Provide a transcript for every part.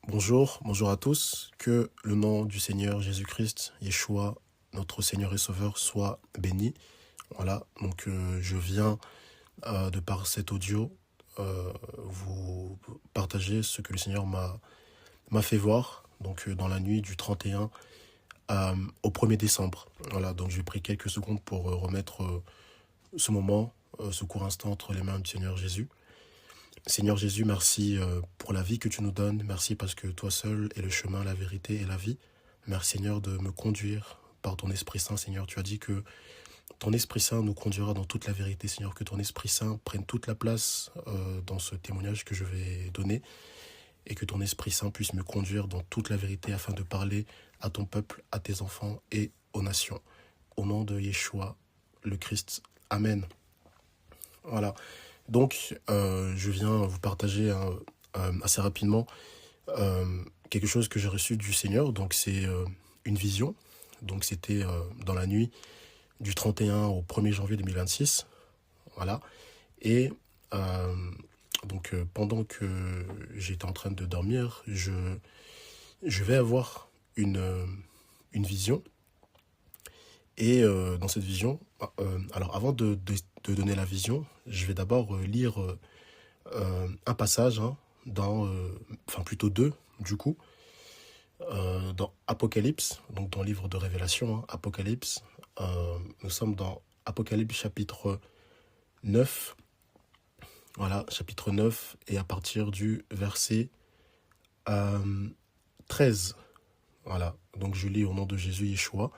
Bonjour à tous. Que le nom du Seigneur Jésus-Christ, Yeshua, notre Seigneur et Sauveur, soit béni. Voilà, donc je viens de par cet audio vous partager ce que le Seigneur m'a fait voir. Donc dans la nuit du 31 au 1er décembre. Voilà, donc j'ai pris quelques secondes pour remettre ce moment, ce court instant entre les mains du Seigneur Jésus. Seigneur Jésus, merci pour la vie que tu nous donnes. Merci parce que toi seul es le chemin, la vérité et la vie. Merci Seigneur de me conduire par ton Esprit Saint. Seigneur, tu as dit que ton Esprit Saint nous conduira dans toute la vérité. Seigneur, que ton Esprit Saint prenne toute la place dans ce témoignage que je vais donner. Et que ton Esprit Saint puisse me conduire dans toute la vérité afin de parler à ton peuple, à tes enfants et aux nations. Au nom de Yeshua, le Christ. Amen. Voilà. Donc, je viens vous partager assez rapidement quelque chose que j'ai reçu du Seigneur. Donc, c'est une vision. Donc, c'était dans la nuit du 31 au 1er janvier 2026. Voilà. Et pendant que j'étais en train de dormir, je vais avoir une vision. Et dans cette vision, alors avant de donner la vision, je vais d'abord lire un passage, enfin plutôt deux, du coup, dans Apocalypse, donc dans le livre de Révélation, Apocalypse. Nous sommes dans Apocalypse chapitre 9, voilà, chapitre 9, et à partir du verset 13. Voilà, donc je lis au nom de Jésus Yeshua.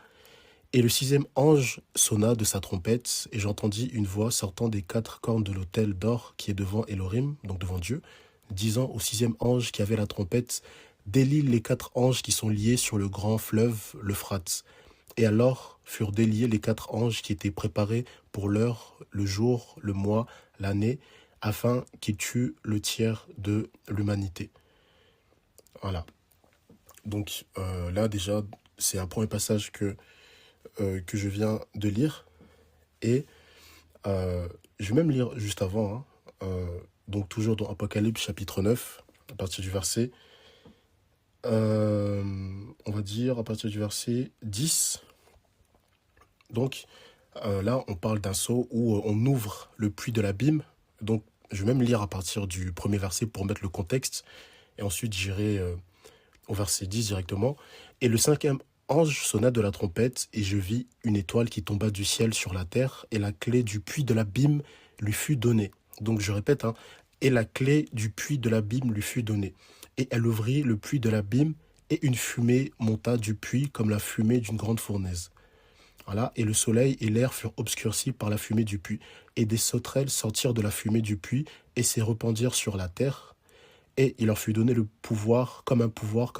Et le sixième ange sonna de sa trompette, et j'entendis une voix sortant des quatre cornes de l'autel d'or qui est devant Elohim, donc devant Dieu, disant au sixième ange qui avait la trompette, délie les quatre anges qui sont liés sur le grand fleuve, l'Euphrate. Et alors furent déliés les quatre anges qui étaient préparés pour l'heure, le jour, le mois, l'année, afin qu'ils tuent le tiers de l'humanité. Voilà. Donc là déjà, c'est un premier passage que je viens de lire. Et je vais même lire juste avant, donc toujours dans Apocalypse chapitre 9, à partir du verset, on va dire à partir du verset 10. Donc là, on parle d'un saut où on ouvre le puits de l'abîme. Donc je vais même lire à partir du premier verset pour mettre le contexte. Et ensuite, j'irai au verset 10 directement. Et le cinquième ange sonna de la trompette, et je vis une étoile qui tomba du ciel sur la terre, et la clé du puits de l'abîme lui fut donnée. Donc je répète, et la clé du puits de l'abîme lui fut donnée. Et elle ouvrit le puits de l'abîme, et une fumée monta du puits comme la fumée d'une grande fournaise. Voilà, et le soleil et l'air furent obscurcis par la fumée du puits, et des sauterelles sortirent de la fumée du puits, et se répandirent sur la terre. Et il leur fut donné le pouvoir, comme le pouvoir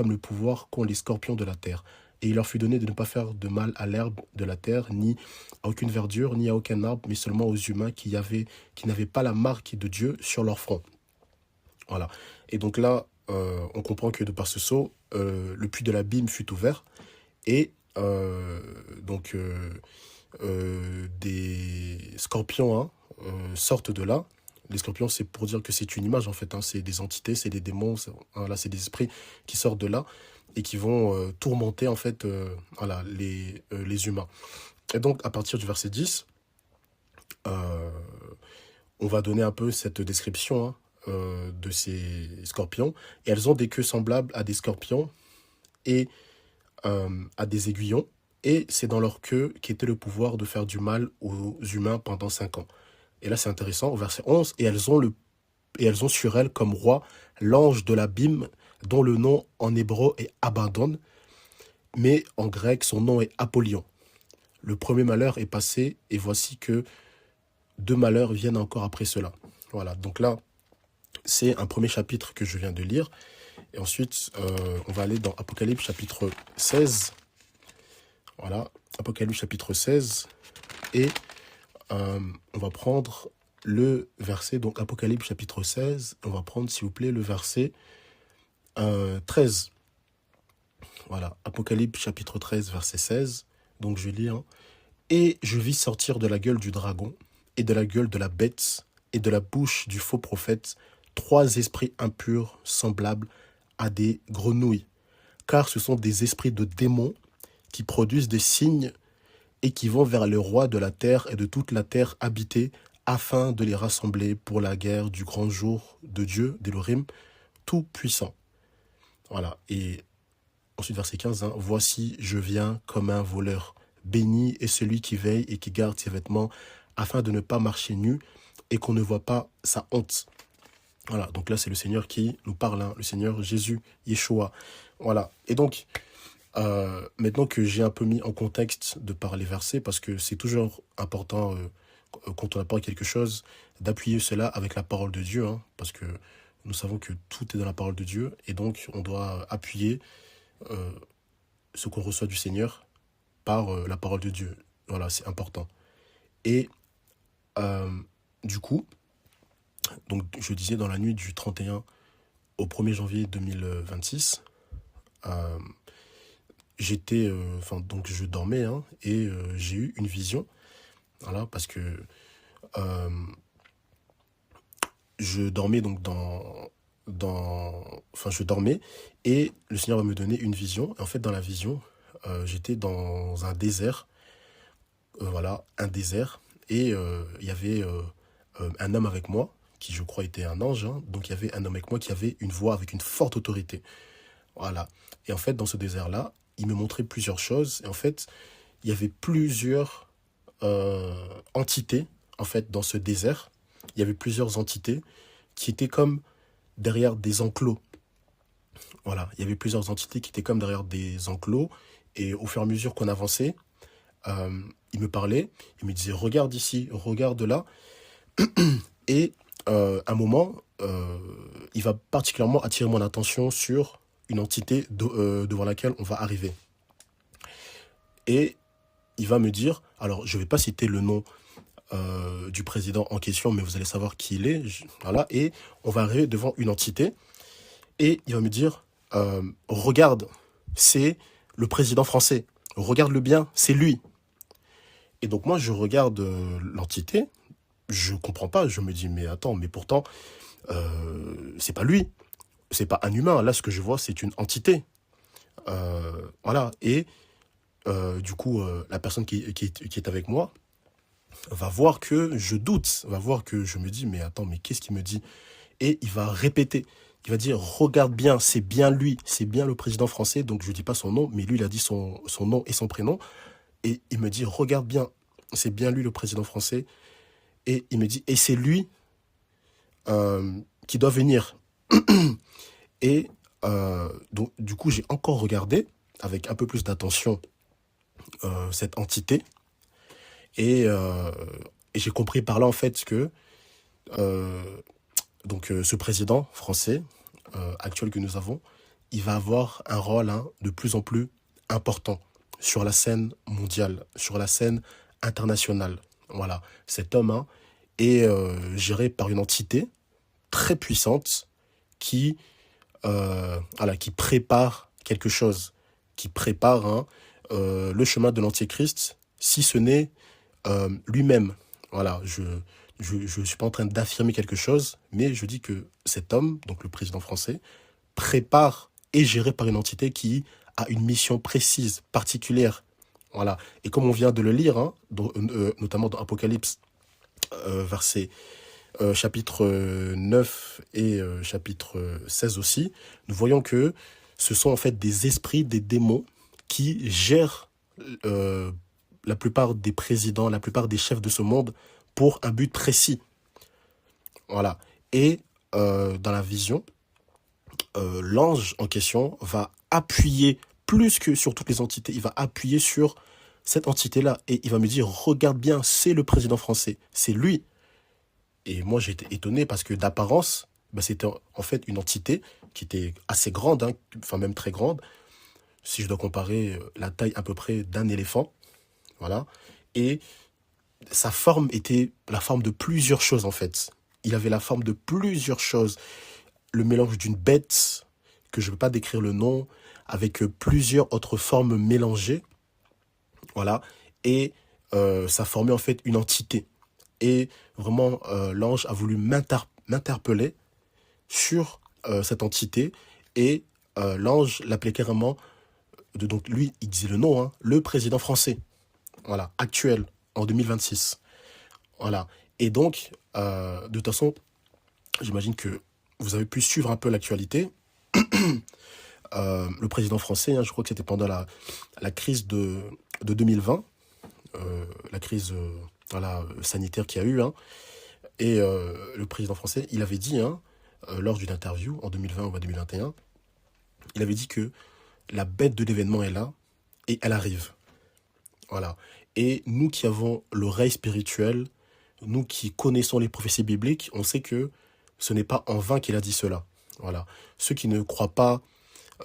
qu'ont les scorpions de la terre. Et il leur fut donné de ne pas faire de mal à l'herbe de la terre, ni à aucune verdure, ni à aucun arbre, mais seulement aux humains qui n'avaient pas la marque de Dieu sur leur front. Voilà. Et donc là, on comprend que de par ce saut, le puits de l'abîme fut ouvert. Et des scorpions sortent de là. Les scorpions, c'est pour dire que c'est une image, en fait. C'est des entités, c'est des démons, là, c'est des esprits qui sortent de là et qui vont tourmenter, en fait, les humains. Et donc, à partir du verset 10, on va donner un peu cette description de ces scorpions. Et elles ont des queues semblables à des scorpions et à des aiguillons. Et c'est dans leur queue qu'était le pouvoir de faire du mal aux humains pendant 5 ans. Et là, c'est intéressant, au verset 11, et elles ont sur elles comme roi l'ange de l'abîme, dont le nom en hébreu est Abaddon, mais en grec, son nom est Apollyon. Le premier malheur est passé, et voici que 2 malheurs viennent encore après cela. Voilà, donc là, c'est un premier chapitre que je viens de lire. Et ensuite, on va aller dans Apocalypse chapitre 16. Voilà, Apocalypse chapitre 16. Et on va prendre le verset, donc Apocalypse chapitre 16. On va prendre, s'il vous plaît, le verset 13. Voilà, Apocalypse chapitre 13, verset 16. Donc je lis. Et je vis sortir de la gueule du dragon, et de la gueule de la bête, et de la bouche du faux prophète, 3 esprits impurs semblables à des grenouilles, car ce sont des esprits de démons qui produisent des signes et qui vont vers le roi de la terre et de toute la terre habitée, afin de les rassembler pour la guerre du grand jour de Dieu, d'Élohim, tout-puissant. Voilà, et ensuite verset 15, hein, « Voici, je viens comme un voleur. Béni est celui qui veille et qui garde ses vêtements, afin de ne pas marcher nu et qu'on ne voit pas sa honte. » Voilà, donc là c'est le Seigneur qui nous parle, hein, le Seigneur Jésus, Yeshua. Voilà, et donc, maintenant que j'ai un peu mis en contexte de par les versets, parce que c'est toujours important quand on apporte quelque chose, d'appuyer cela avec la parole de Dieu, hein, parce que nous savons que tout est dans la parole de Dieu, et donc on doit appuyer ce qu'on reçoit du Seigneur par la parole de Dieu. Voilà, c'est important. Et du coup, donc je disais dans la nuit du 31 au 1er janvier 2026, j'étais, donc je dormais, hein, et j'ai eu une vision, voilà, parce que je dormais donc je dormais et le Seigneur va me donner une vision. Et en fait, dans la vision, j'étais dans un désert, voilà, un désert, et il y avait un homme avec moi qui, je crois, était un ange, hein. Donc il y avait un homme avec moi qui avait une voix avec une forte autorité, voilà. Et en fait, dans ce désert-là, il me montrait plusieurs choses. Et en fait, il y avait plusieurs entités, en fait, dans ce désert. Il y avait plusieurs entités qui étaient comme derrière des enclos. Voilà, il y avait plusieurs entités qui étaient comme derrière des enclos. Et au fur et à mesure qu'on avançait, il me parlait, il me disait « Regarde ici, regarde là ». Et à un moment, il va particulièrement attirer mon attention sur une entité devant laquelle on va arriver. Et il va me dire, alors je ne vais pas citer le nom du président en question, mais vous allez savoir qui il est. Voilà, et on va arriver devant une entité et il va me dire, regarde, c'est le président français. Regarde-le bien, c'est lui. Et donc moi, je regarde l'entité, je comprends pas, je me dis, mais attends, mais pourtant, c'est pas lui, c'est pas un humain. Là, ce que je vois, c'est une entité. Voilà, et du coup, la personne qui est avec moi va voir que je doute, va voir que je me dis, mais attends, mais qu'est-ce qu'il me dit? Et il va répéter, il va dire, regarde bien, c'est bien lui, c'est bien le président français, donc je dis pas son nom, mais lui, il a dit son nom et son prénom, et il me dit, regarde bien, c'est bien lui le président français, et il me dit, et c'est lui qui doit venir. Et donc, du coup, j'ai encore regardé avec un peu plus d'attention cette entité, et j'ai compris par là, en fait, que ce président français actuel que nous avons, il va avoir un rôle, hein, de plus en plus important sur la scène mondiale, sur la scène internationale. Voilà, cet homme, hein, est géré par une entité très puissante qui prépare quelque chose, qui prépare, hein, le chemin de l'Antéchrist, si ce n'est lui-même. Voilà, je suis pas en train d'affirmer quelque chose, mais je dis que cet homme, donc le président français, prépare et est géré par une entité qui a une mission précise, particulière. Voilà. Et comme on vient de le lire, hein, notamment dans Apocalypse, chapitre 9 et chapitre 16 aussi, nous voyons que ce sont en fait des esprits, des démons qui gèrent la plupart des présidents, la plupart des chefs de ce monde pour un but précis. Voilà. Et dans la vision, l'ange en question va appuyer plus que sur toutes les entités. Il va appuyer sur cette entité-là et il va me dire, regarde bien, c'est le président français, c'est lui. Et moi, j'étais étonné parce que d'apparence, c'était en fait une entité qui était assez grande, hein, enfin même très grande. Si je dois comparer la taille à peu près d'un éléphant, voilà. Et sa forme était la forme de plusieurs choses, en fait. Il avait la forme de plusieurs choses. Le mélange d'une bête, que je ne peux pas décrire le nom, avec plusieurs autres formes mélangées. Voilà. Et ça formait en fait une entité. Et vraiment, l'ange a voulu m'interpeller sur cette entité et l'ange l'appelait carrément, donc lui, il disait le nom, hein, le président français, voilà, actuel, en 2026. Voilà. Et donc, de toute façon, j'imagine que vous avez pu suivre un peu l'actualité. Le président français, hein, je crois que c'était pendant la crise de 2020, la crise voilà, sanitaire qu'il y a eu, hein, et le président français, il avait dit, hein, lors d'une interview en 2020 ou en 2021, il avait dit que la bête de l'événement est là et elle arrive. Voilà. Et nous qui avons l'oreille spirituelle, nous qui connaissons les prophéties bibliques, on sait que ce n'est pas en vain qu'il a dit cela. Voilà. Ceux qui ne croient pas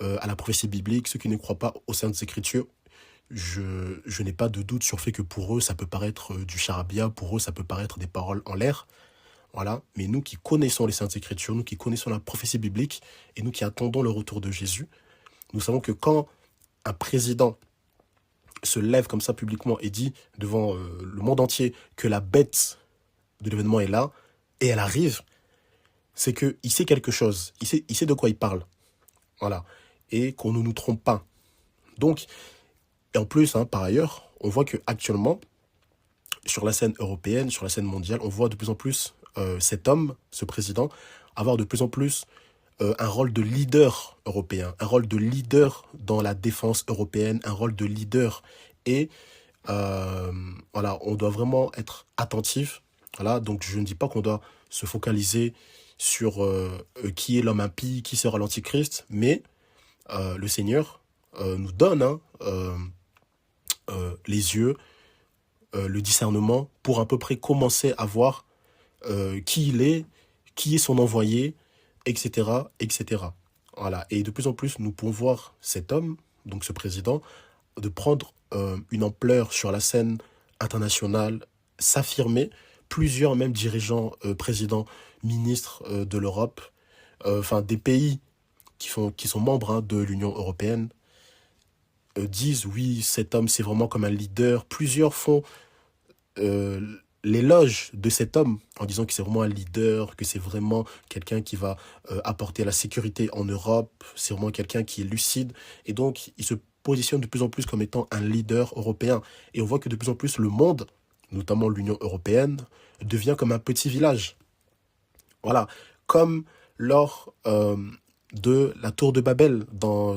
à la prophétie biblique, ceux qui ne croient pas aux Saintes Écritures, je n'ai pas de doute sur le fait que pour eux, ça peut paraître du charabia, pour eux, ça peut paraître des paroles en l'air. Voilà. Mais nous qui connaissons les Saintes Écritures, nous qui connaissons la prophétie biblique, et nous qui attendons le retour de Jésus, nous savons que quand un président se lève comme ça publiquement et dit devant le monde entier que la bête de l'événement est là, et elle arrive, c'est qu'il sait quelque chose, il sait de quoi il parle. Voilà. Et qu'on ne nous trompe pas. Donc, et en plus, hein, par ailleurs, on voit qu'actuellement, sur la scène européenne, sur la scène mondiale, on voit de plus en plus cet homme, ce président, avoir de plus en plus un rôle de leader européen, un rôle de leader dans la défense européenne, un rôle de leader. Et voilà, on doit vraiment être attentif. Voilà, donc je ne dis pas qu'on doit se focaliser sur qui est l'homme impie, qui sera l'antichrist, mais le Seigneur nous donne hein, les yeux, le discernement pour à peu près commencer à voir qui il est, qui est son envoyé, etc., etc. Voilà. Et de plus en plus, nous pouvons voir cet homme, donc ce président, de prendre une ampleur sur la scène internationale, s'affirmer. Plusieurs même dirigeants, présidents, ministres de l'Europe, enfin des pays qui sont membres hein, de l'Union européenne, disent oui, cet homme c'est vraiment comme un leader. Plusieurs font l'éloge de cet homme en disant que c'est vraiment un leader, que c'est vraiment quelqu'un qui va apporter la sécurité en Europe, c'est vraiment quelqu'un qui est lucide. Et donc, il se positionne de plus en plus comme étant un leader européen. Et on voit que de plus en plus, le monde, notamment l'Union européenne, devient comme un petit village. Voilà, comme lors de la tour de Babel dans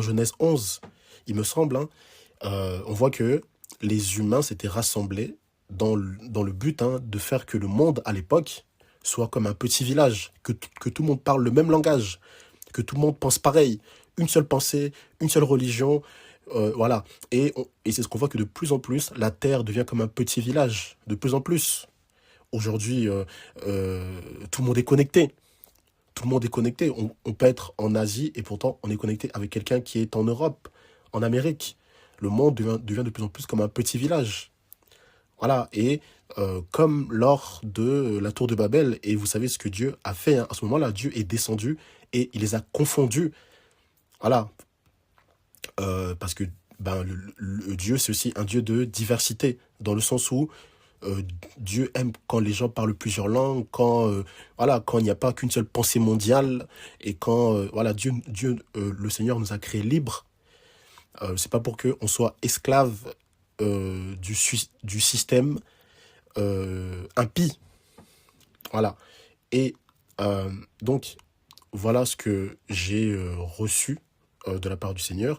Genèse 11, il me semble, hein, on voit que les humains s'étaient rassemblés dans le but hein, de faire que le monde, à l'époque, soit comme un petit village, que tout le monde parle le même langage, que tout le monde pense pareil, une seule pensée, une seule religion, voilà. Et c'est ce qu'on voit que de plus en plus, la Terre devient comme un petit village, de plus en plus. Aujourd'hui, tout le monde est connecté. Tout le monde est connecté. On peut être en Asie et pourtant on est connecté avec quelqu'un qui est en Europe, en Amérique. Le monde devient de plus en plus comme un petit village. Voilà, et comme lors de la tour de Babel, et vous savez ce que Dieu a fait, hein, à ce moment-là, Dieu est descendu et il les a confondus. Voilà, parce que ben, le Dieu, c'est aussi un Dieu de diversité, dans le sens où Dieu aime quand les gens parlent plusieurs langues, voilà, quand il n'y a pas qu'une seule pensée mondiale, et quand voilà, Dieu le Seigneur nous a créés libres. C'est pas pour qu'on soit esclave du système impie. Voilà. Et donc, voilà ce que j'ai reçu de la part du Seigneur.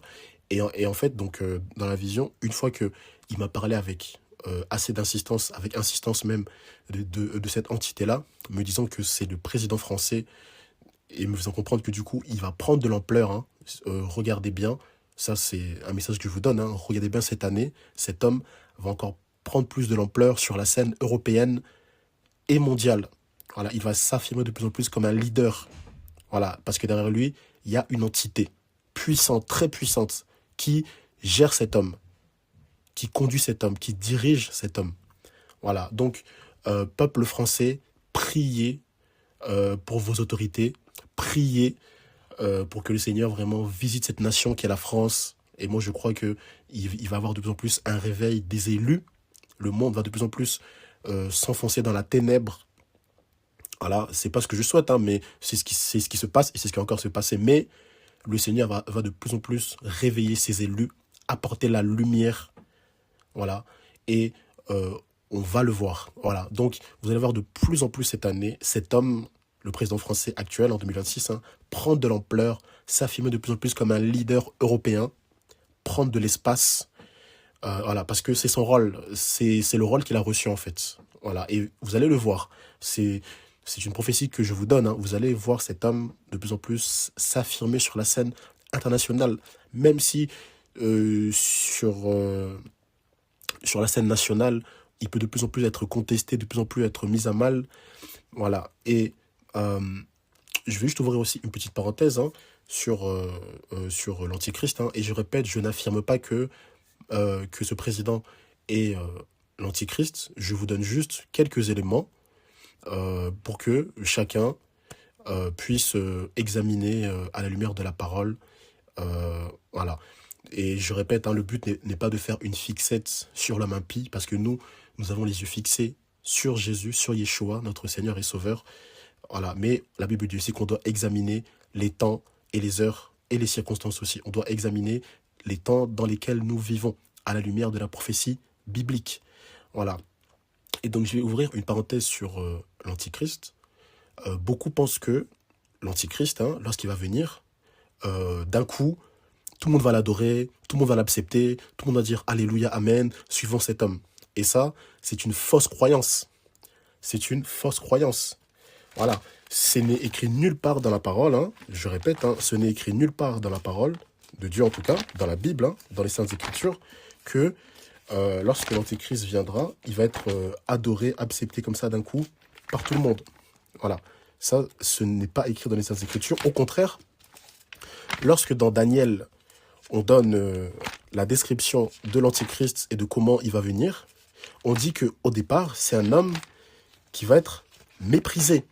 Et en fait, donc, dans la vision, une fois qu'il m'a parlé avec assez d'insistance, avec insistance même de cette entité-là, me disant que c'est le président français et me faisant comprendre que du coup, il va prendre de l'ampleur. Hein. Regardez bien, ça c'est un message que je vous donne. Hein. Regardez bien cette année, cet homme va encore prendre plus de l'ampleur sur la scène européenne et mondiale. Voilà, il va s'affirmer de plus en plus comme un leader. Voilà, parce que derrière lui, il y a une entité puissante, très puissante, qui gère cet homme, qui conduit cet homme, qui dirige cet homme. Voilà, donc, peuple français, priez pour vos autorités, priez pour que le Seigneur vraiment visite cette nation qui est la France. Et moi, je crois qu'il va y avoir de plus en plus un réveil des élus. Le monde va de plus en plus s'enfoncer dans la ténèbre. Voilà, c'est pas ce que je souhaite, hein, mais c'est ce qui se passe et c'est ce qui va encore se passer. Mais le Seigneur va de plus en plus réveiller ses élus, apporter la lumière, voilà, et on va le voir, voilà. Donc, vous allez voir de plus en plus cette année, cet homme, le président français actuel en 2026, hein, prendre de l'ampleur, s'affirmer de plus en plus comme un leader européen, prendre de l'espace, voilà, parce que c'est son rôle, c'est le rôle qu'il a reçu en fait, voilà, et vous allez le voir, c'est une prophétie que je vous donne, hein. Vous allez voir cet homme de plus en plus s'affirmer sur la scène internationale, même si sur la scène nationale, il peut de plus en plus être contesté, de plus en plus être mis à mal. Voilà. Et euh, je vais juste ouvrir aussi une petite parenthèse, hein, sur l'Antichrist, hein. Et je répète, je n'affirme pas que ce président est l'Antichrist. Je vous donne juste quelques éléments pour que chacun puisse examiner à la lumière de la parole. Voilà. Et je répète, hein, le but n'est pas de faire une fixette sur l'homme impie, parce que nous avons les yeux fixés sur Jésus, sur Yeshua, notre Seigneur et Sauveur. Voilà. Mais la Bible dit aussi qu'on doit examiner les temps et les heures et les circonstances aussi. On doit examiner les temps dans lesquels nous vivons, à la lumière de la prophétie biblique. Voilà. Et donc, je vais ouvrir une parenthèse sur l'Antichrist. Beaucoup pensent que l'Antichrist, hein, lorsqu'il va venir, d'un coup, tout le monde va l'adorer, tout le monde va l'accepter, tout le monde va dire Alléluia, Amen, suivant cet homme. Et ça, c'est une fausse croyance. C'est une fausse croyance. Voilà. Ce n'est écrit nulle part dans la parole, hein, je répète, hein, ce n'est écrit nulle part dans la parole, de Dieu en tout cas, dans la Bible, hein, dans les Saintes Écritures, que lorsque l'Antéchrist viendra, il va être adoré, accepté comme ça d'un coup par tout le monde. Voilà. Ça, ce n'est pas écrit dans les Saintes Écritures. Au contraire, lorsque dans Daniel, on donne la description de l'Antichrist et de comment il va venir, on dit qu'au départ, c'est un homme qui va être méprisé,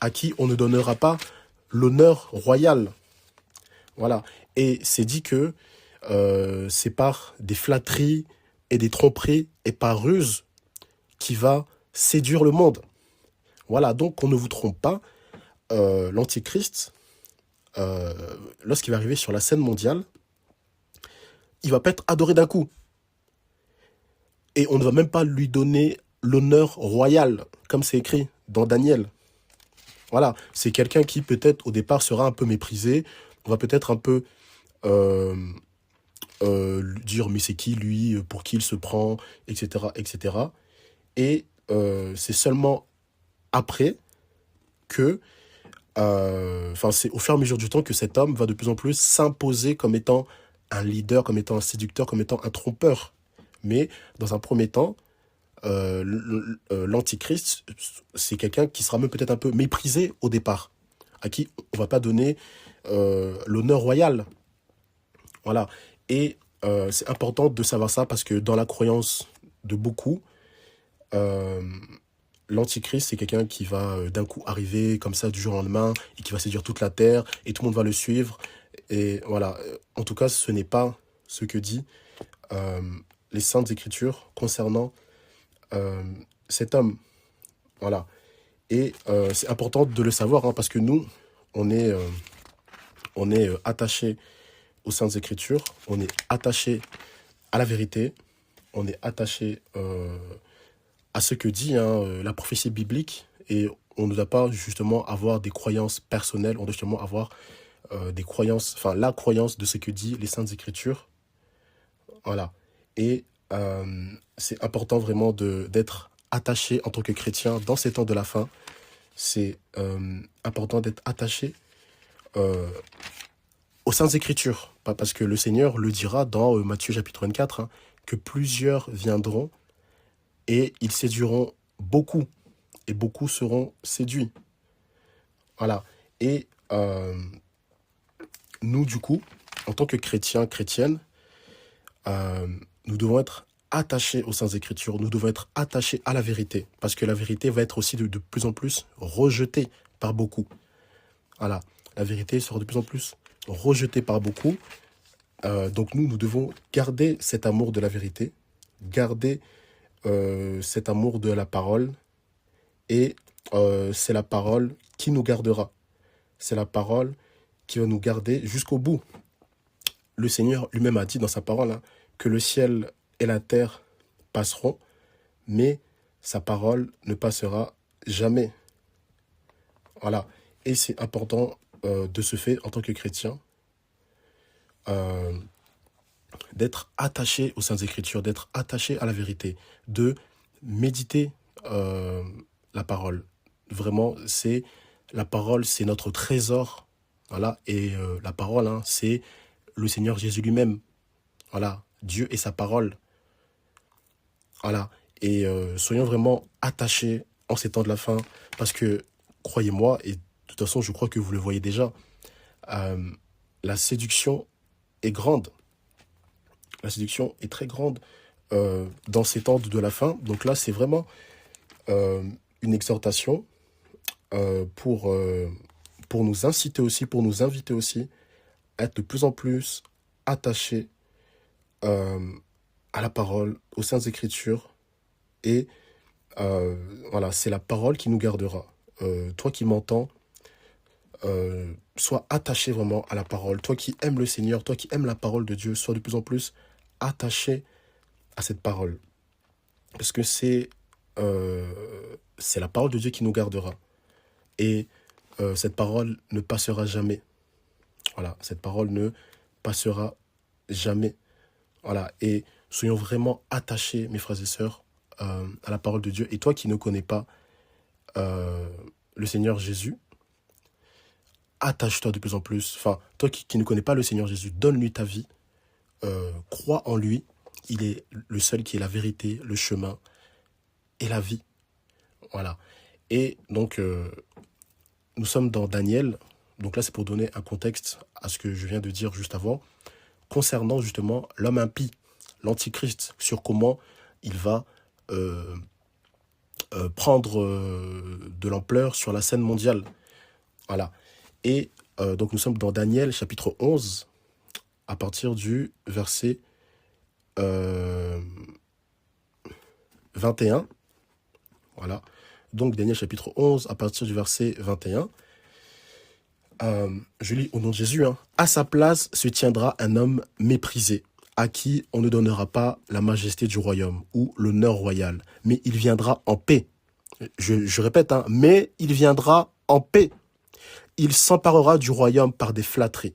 à qui on ne donnera pas l'honneur royal. Voilà. Et c'est dit que c'est par des flatteries et des tromperies et par ruse qui va séduire le monde. Voilà, donc qu'on ne vous trompe pas, l'Antichrist, lorsqu'il va arriver sur la scène mondiale, il va pas être adoré d'un coup. Et on ne va même pas lui donner l'honneur royal, comme c'est écrit dans Daniel. Voilà, c'est quelqu'un qui peut-être au départ sera un peu méprisé, on va peut-être un peu dire mais c'est qui lui, pour qui il se prend, etc. etc. Et c'est seulement après que, c'est au fur et à mesure du temps que cet homme va de plus en plus s'imposer comme étant un leader, comme étant un séducteur, comme étant un trompeur. Mais dans un premier temps, l'Antichrist, c'est quelqu'un qui sera même peut-être un peu méprisé au départ, à qui on ne va pas donner l'honneur royal. Voilà. Et c'est important de savoir ça parce que dans la croyance de beaucoup, l'Antichrist, c'est quelqu'un qui va d'un coup arriver comme ça du jour au lendemain et qui va séduire toute la terre et tout le monde va le suivre. Et voilà. En tout cas, ce n'est pas ce que dit les Saintes Écritures concernant cet homme. Voilà. Et c'est important de le savoir, hein, parce que nous, on est attachés aux Saintes Écritures, on est attaché à la vérité, on est attaché à ce que dit la prophétie biblique, et on ne doit pas justement avoir des croyances personnelles, on doit justement avoir des croyances, la croyance de ce que dit les Saintes Écritures. Voilà. Et c'est important vraiment d'être attaché en tant que chrétien dans ces temps de la fin. C'est important d'être attaché aux Saintes Écritures. Parce que le Seigneur le dira dans Matthieu chapitre 24, hein, que plusieurs viendront et ils séduiront beaucoup. Et beaucoup seront séduits. Voilà. Et nous, du coup, en tant que chrétiens, chrétiennes, nous devons être attachés aux Saintes Écritures, nous devons être attachés à la vérité, parce que la vérité va être aussi de plus en plus rejetée par beaucoup. Voilà, la vérité sera de plus en plus rejetée par beaucoup. Donc nous devons garder cet amour de la vérité, garder cet amour de la parole, et c'est la parole qui nous gardera. C'est la parole qui va nous garder jusqu'au bout. Le Seigneur lui-même a dit dans sa parole hein, que le ciel et la terre passeront, mais sa parole ne passera jamais. Voilà. Et c'est important de ce fait, en tant que chrétien, euh, d'être attaché aux Saintes Écritures, d'être attaché à la vérité, de méditer la parole. Vraiment, c'est la parole, c'est notre trésor. Voilà. Et la parole, hein, c'est le Seigneur Jésus lui-même. Voilà. Dieu et sa parole. Voilà. Et soyons vraiment attachés en ces temps de la fin, parce que, croyez-moi, et de toute façon, je crois que vous le voyez déjà, la séduction est grande. La séduction est très grande dans ces temps de la fin. Donc là, c'est vraiment une exhortation pour nous inciter aussi, pour nous inviter aussi à être de plus en plus attachés à la parole, aux Saintes Écritures. Et voilà, c'est la parole qui nous gardera. Toi qui m'entends, sois attaché vraiment à la parole. Toi qui aimes le Seigneur, toi qui aimes la parole de Dieu, sois de plus en plus attaché à cette parole. Parce que c'est la parole de Dieu qui nous gardera. Et cette parole ne passera jamais. Voilà, cette parole ne passera jamais. Voilà, et soyons vraiment attachés, mes frères et sœurs, à la parole de Dieu. Et toi qui ne connais pas le Seigneur Jésus, attache-toi de plus en plus. Enfin, toi qui ne connais pas le Seigneur Jésus, donne-lui ta vie. Crois en lui. Il est le seul qui est la vérité, le chemin et la vie. Voilà. Et donc, nous sommes dans Daniel. Donc là, c'est pour donner un contexte à ce que je viens de dire juste avant, concernant justement l'homme impie, l'antichrist, sur comment il va prendre de l'ampleur sur la scène mondiale. Voilà. Et donc nous sommes dans Daniel chapitre 11, à partir du verset 21. Voilà. Donc Daniel chapitre 11, à partir du verset 21. Je lis au nom de Jésus. Hein. À sa place se tiendra un homme méprisé, à qui on ne donnera pas la majesté du royaume ou l'honneur royal, mais il viendra en paix. Je répète, hein, mais il viendra en paix. Il s'emparera du royaume par des flatteries.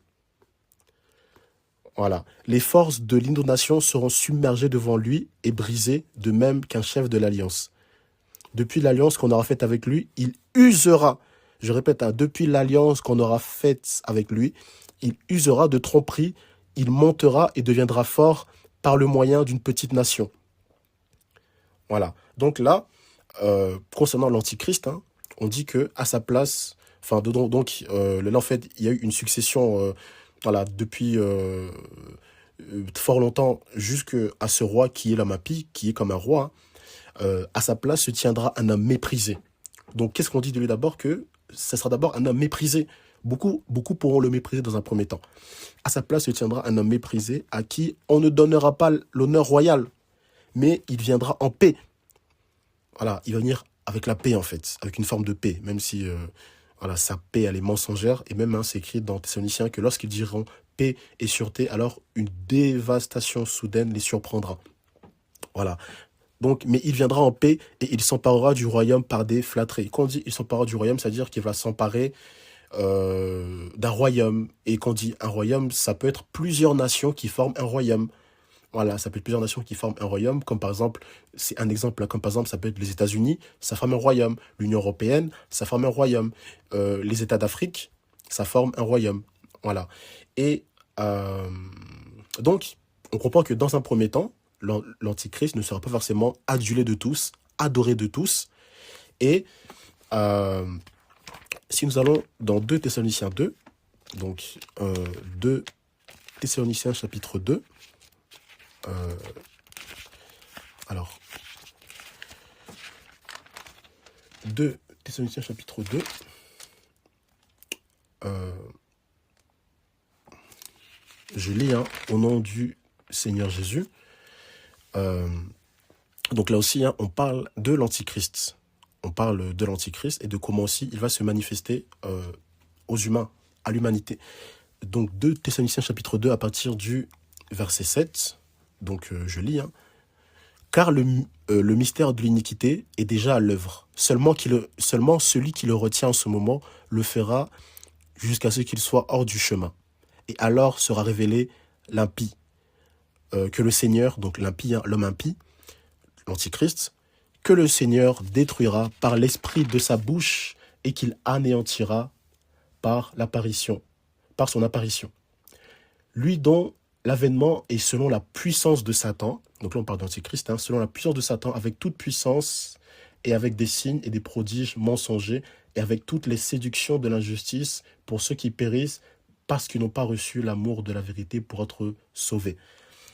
Voilà. Les forces de l'inondation seront submergées devant lui et brisées, de même qu'un chef de l'alliance. Depuis l'alliance qu'on aura faite avec lui, il usera. Je répète, hein, depuis l'alliance qu'on aura faite avec lui, il usera de tromperie, il montera et deviendra fort par le moyen d'une petite nation. Voilà. Donc là, concernant l'Antichrist, hein, on dit que à sa place, enfin, là en fait, il y a eu une succession, voilà, depuis fort longtemps, jusqu'à ce roi qui est l'homme impie, qui est comme un roi. À sa place se tiendra un homme méprisé. Donc, qu'est-ce qu'on dit de lui d'abord? Que ce sera d'abord un homme méprisé. Beaucoup pourront le mépriser dans un premier temps. À sa place se tiendra un homme méprisé à qui on ne donnera pas l'honneur royal, mais il viendra en paix. Voilà, il va venir avec la paix en fait, avec une forme de paix, même si voilà, sa paix elle est mensongère, et même hein, c'est écrit dans Thessaloniciens que lorsqu'ils diront paix et sûreté, alors une dévastation soudaine les surprendra. Voilà. Donc, mais il viendra en paix et il s'emparera du royaume par des flatteries. Quand on dit il s'emparera du royaume, c'est-à-dire qu'il va s'emparer d'un royaume. Et quand on dit un royaume, ça peut être plusieurs nations qui forment un royaume. Voilà, ça peut être plusieurs nations qui forment un royaume, comme par exemple, c'est un exemple, comme par exemple, ça peut être les États-Unis, ça forme un royaume. L'Union européenne, ça forme un royaume. Les États d'Afrique, ça forme un royaume. Voilà. Et donc, on comprend que dans un premier temps, l'Antichrist ne sera pas forcément adulé de tous, adoré de tous. Et si nous allons dans 2 Thessaloniciens 2, donc 2 Thessaloniciens chapitre 2, alors 2 Thessaloniciens chapitre 2, je lis hein, au nom du Seigneur Jésus. Donc là aussi, hein, on parle de l'Antichrist. On parle de l'Antichrist et de comment aussi il va se manifester aux humains à l'humanité. Donc 2 Thessaloniciens chapitre 2 à partir du verset 7. Donc je lis. Hein. Car le mystère de l'iniquité est déjà à l'œuvre. Seulement celui qui le retient en ce moment le fera jusqu'à ce qu'il soit hors du chemin. Et alors sera révélé l'impie, que le Seigneur, donc l'impie, hein, l'homme impie, l'antichrist, que le Seigneur détruira par l'esprit de sa bouche et qu'il anéantira par son apparition. Lui dont l'avènement est selon la puissance de Satan, donc là on parle d'antichrist, hein, selon la puissance de Satan, avec toute puissance et avec des signes et des prodiges mensongers et avec toutes les séductions de l'injustice pour ceux qui périssent parce qu'ils n'ont pas reçu l'amour de la vérité pour être sauvés.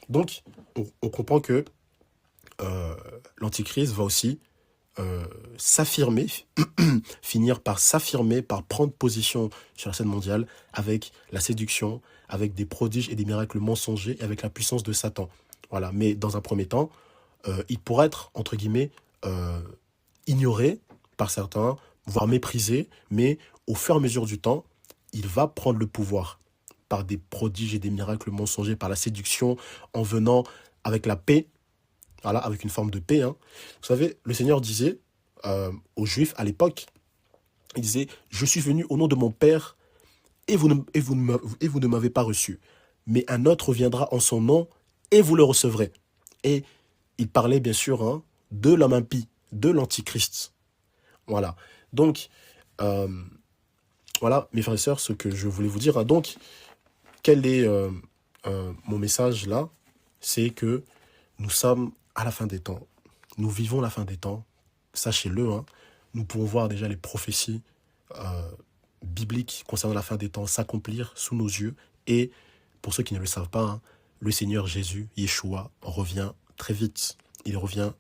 Donc, on comprend que l'antichrist va aussi s'affirmer, finir par s'affirmer, par prendre position sur la scène mondiale avec la séduction, avec des prodiges et des miracles mensongers et avec la puissance de Satan. Voilà. Mais dans un premier temps, il pourrait être, entre guillemets, ignoré par certains, voire méprisé, mais au fur et à mesure du temps, il va prendre le pouvoir par des prodiges et des miracles mensongers, par la séduction, en venant avec la paix, voilà, avec une forme de paix. Hein. Vous savez, le Seigneur disait aux Juifs à l'époque, il disait, « Je suis venu au nom de mon Père et vous ne m'avez pas reçu. Mais un autre viendra en son nom et vous le recevrez. » Et il parlait bien sûr hein, de l'homme impie, de l'antichrist. Voilà. Donc, voilà, mes frères et sœurs, ce que je voulais vous dire. Hein. Donc, quel est mon message là? C'est que nous sommes à la fin des temps. Nous vivons la fin des temps. Sachez-le, hein, nous pouvons voir déjà les prophéties bibliques concernant la fin des temps s'accomplir sous nos yeux. Et pour ceux qui ne le savent pas, hein, le Seigneur Jésus, Yeshua, revient très vite. Il revient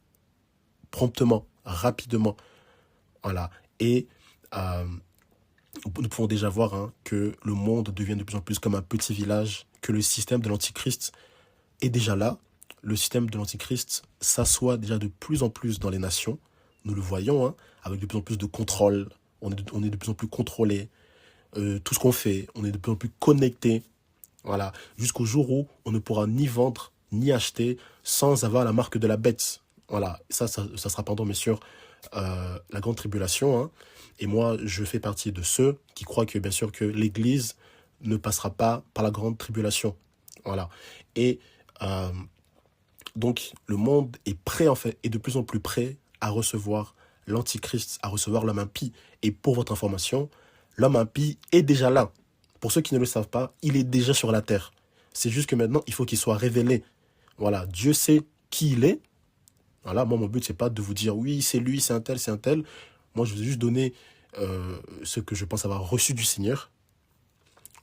promptement, rapidement. Voilà. Et nous pouvons déjà voir hein, que le monde devient de plus en plus comme un petit village, que le système de l'Antichrist est déjà là. Le système de l'Antichrist s'assoit déjà de plus en plus dans les nations. Nous le voyons, hein, avec de plus en plus de contrôle. On est de plus en plus contrôlé. Tout ce qu'on fait, on est de plus en plus connecté. Voilà. Jusqu'au jour où on ne pourra ni vendre, ni acheter sans avoir la marque de la bête. Voilà. Ça sera pendant, bien sûr, la grande tribulation. Hein. Et moi, je fais partie de ceux qui croient que, bien sûr, que l'Église ne passera pas par la grande tribulation. Voilà. Et donc, le monde est prêt, en fait, est de plus en plus prêt à recevoir l'Antichrist, à recevoir l'homme impie. Et pour votre information, l'homme impie est déjà là. Pour ceux qui ne le savent pas, il est déjà sur la terre. C'est juste que maintenant, il faut qu'il soit révélé. Voilà, Dieu sait qui il est. Voilà, moi, mon but, c'est pas de vous dire, oui, c'est lui, c'est un tel, c'est un tel. Moi, je vous ai juste donné ce que je pense avoir reçu du Seigneur.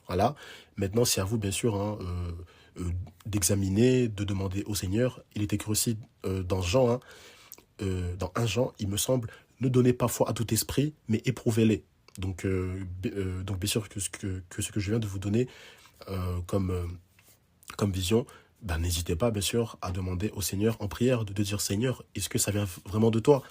Voilà. Maintenant, c'est à vous, bien sûr, hein, d'examiner, de demander au Seigneur. Il est écrit aussi dans Jean, hein, dans 1 Jean, il me semble, ne donnez pas foi à tout esprit, mais éprouvez-les. Donc bien sûr que ce que je viens de vous donner comme vision, ben, n'hésitez pas, bien sûr, à demander au Seigneur en prière, de dire, Seigneur, est-ce que ça vient vraiment de toi?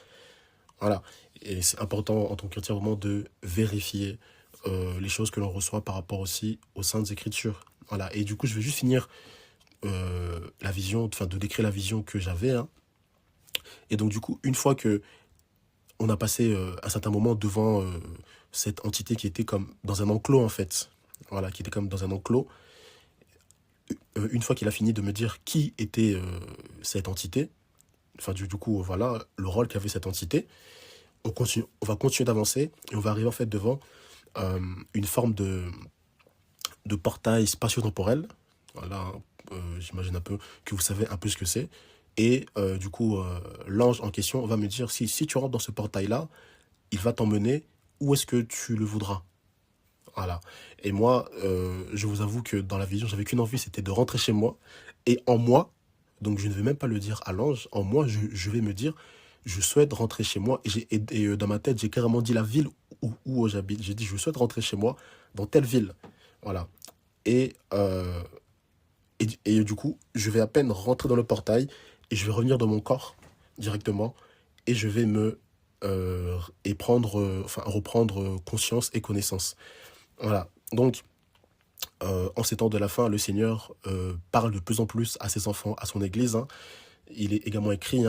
Voilà. Et c'est important en tant que chrétien vraiment de vérifier les choses que l'on reçoit par rapport aussi aux Saintes Écritures. Voilà. Et du coup, je vais juste finir la vision, enfin de décrire la vision que j'avais. Hein. Et donc du coup, une fois que on a passé un certain moment devant cette entité qui était comme dans un enclos en fait, voilà, qui était comme dans un enclos. Une fois qu'il a fini de me dire qui était cette entité, enfin du coup voilà le rôle qu'avait cette entité, on va continuer d'avancer et on va arriver en fait devant une forme de portail spatio-temporel. Voilà, j'imagine un peu que vous savez un peu ce que c'est. Et du coup, l'ange en question va me dire, si tu rentres dans ce portail-là, il va t'emmener où est-ce que tu le voudras. Voilà. Et moi, je vous avoue que dans la vision, j'avais qu'une envie, c'était de rentrer chez moi. Et en moi, donc je ne vais même pas le dire à l'ange, en moi, je vais me dire, je souhaite rentrer chez moi. Et dans ma tête, j'ai carrément dit la ville où j'habite. J'ai dit, je souhaite rentrer chez moi dans telle ville. Voilà. Et du coup, je vais à peine rentrer dans le portail et je vais revenir dans mon corps directement et je vais reprendre conscience et connaissance. Voilà. Donc, en ces temps de la fin, le Seigneur parle de plus en plus à ses enfants, à son Église. Hein. Il est également écrit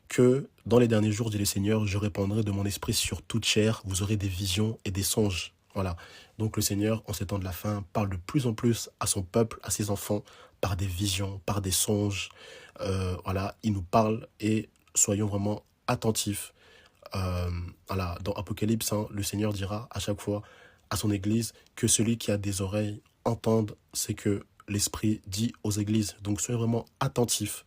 que dans les derniers jours, dit le Seigneur, je répandrai de mon esprit sur toute chair, vous aurez des visions et des songes. Voilà. Donc le Seigneur, en ces temps de la fin, parle de plus en plus à son peuple, à ses enfants, par des visions, par des songes. Voilà, il nous parle et soyons vraiment attentifs. Voilà, dans Apocalypse, le Seigneur dira à chaque fois à son Église que celui qui a des oreilles entende ce que l'Esprit dit aux églises. Donc soyez vraiment attentifs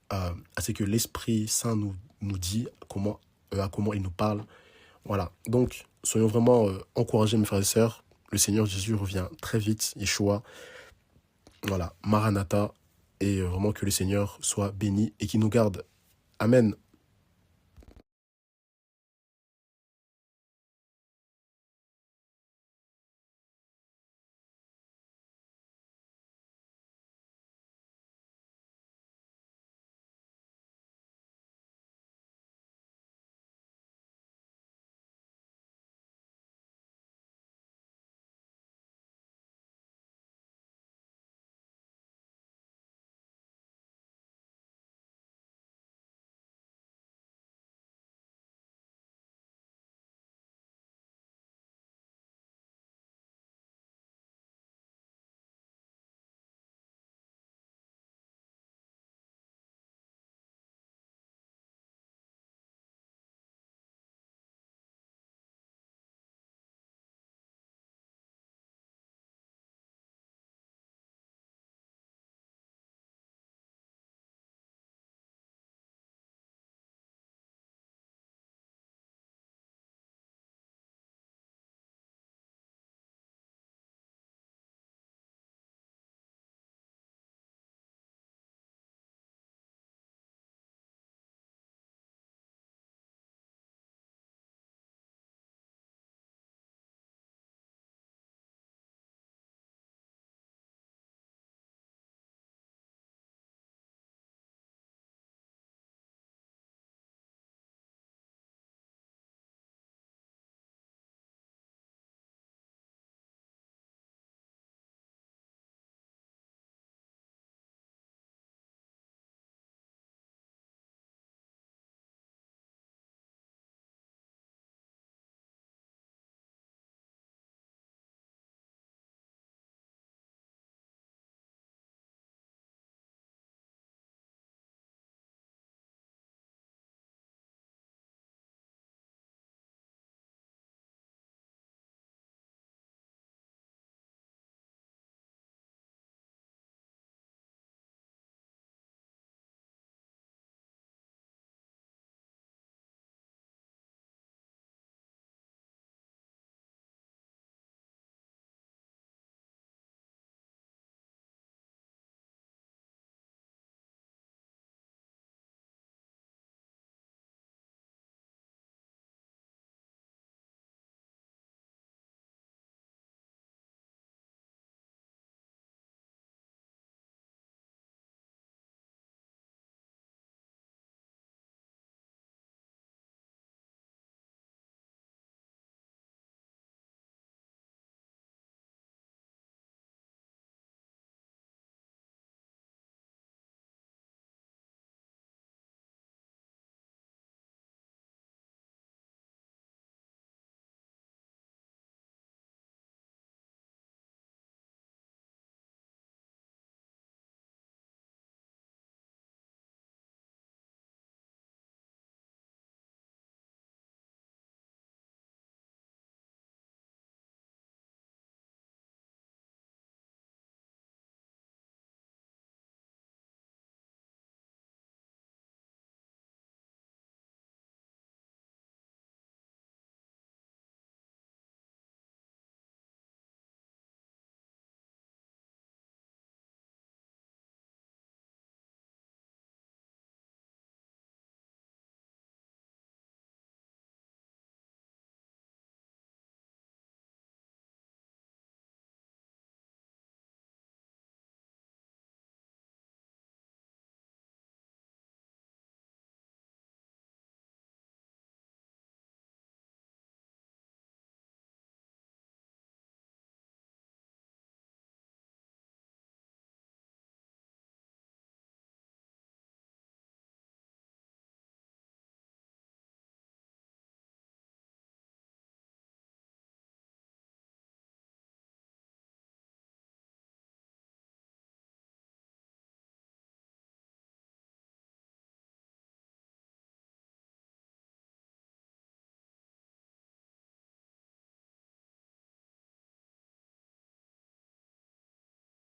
à ce que l'Esprit Saint nous dit, à comment il nous parle. Voilà, donc soyons vraiment encouragés, mes frères et sœurs. Le Seigneur Jésus revient très vite, Yeshua. Voilà, Maranatha, et vraiment que le Seigneur soit béni et qu'il nous garde. Amen.